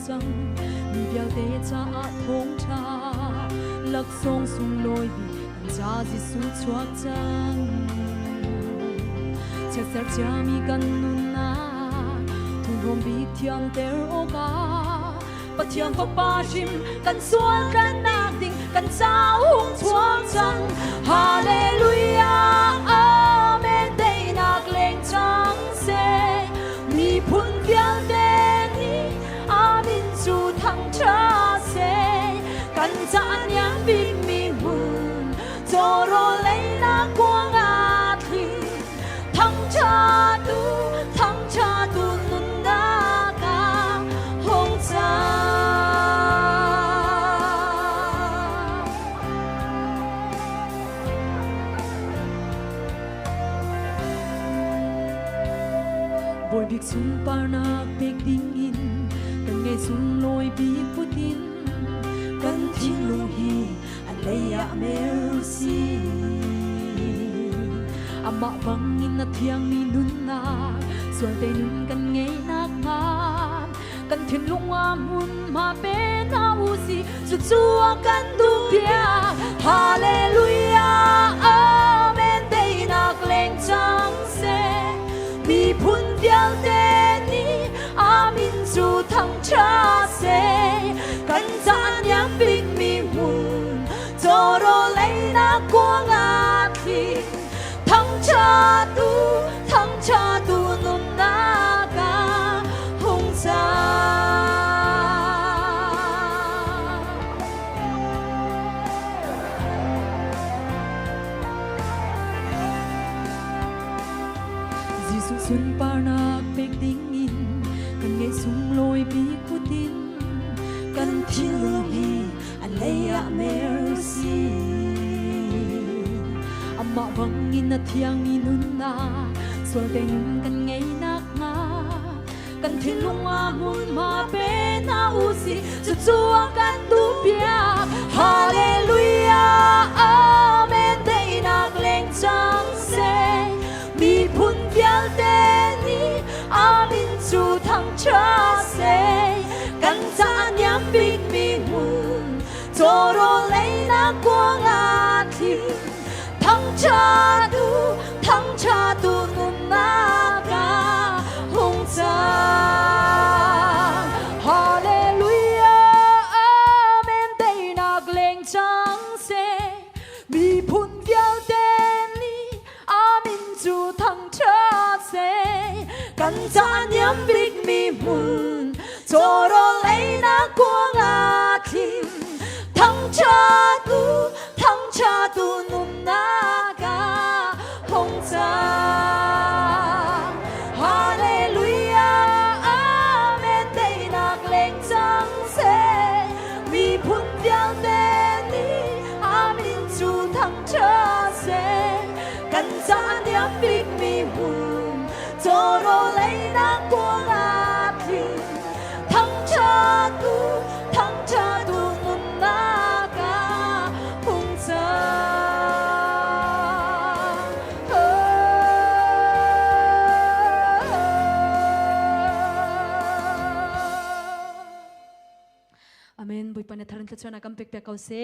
trăng mi biao te cha a thong cha lak song sung loi bi kan cha Giêsu chuak chang cha ser cha mi kan nun na thung hom bi thiam ter oka pathiam fa pa rim kan sual kan nak ding kan cha hung chuak chang hallelujah amen dei nak leng chang se mi phun vial de ni amin chu thang cha se kan cha nyang big mi mun zoro lei na quang a thi thang cha tu nun na ka hong cha boy big sun par na big ding in kan nghe sun loi bi putin kan thing lu hi aleya mercy ama bangin na thiang mi nun na sual te nun kan nghe nak ma kan thin lung mun ma pe na usi su chua kan du pia hallelujah amen dei nak leng chang se mi phun vial te ni amin chu thang cha se kan cha nyang big mi mun zoro lei na quang a thi thang cha tu nun na ka hong cha Giêsu sun par nak big ding in kan nghe sung loi bi putin kan thil lu hi aleya mercy ama bangin na thiang mi nun na sual te nun kan nghe nak nga kan thil lung mun ma pe na usi chu chua kan tu pia hallelujah amen dei nak leng chang se mi phun vial te ni amin chu thang cha se kan cha nyam big mi mun zoro lei na quang a thi thang cha tu nun na ka hong cha hallelujah amen dei nak leng chang se mi phun vial te ni amin chu thang cha se kan cha nyam big mi mun zoro lei na quang a thi thang cha tu nun na ka hong cha hallelujah amen dei nak leng chang se mi phun vial te ni amin chu thang cha se kan cha nyam big mi mun zoro lei na quang a thi thang cha tu nun na ka hong cha Amen. Bui pa na tharan tla chana kam pek pe kau se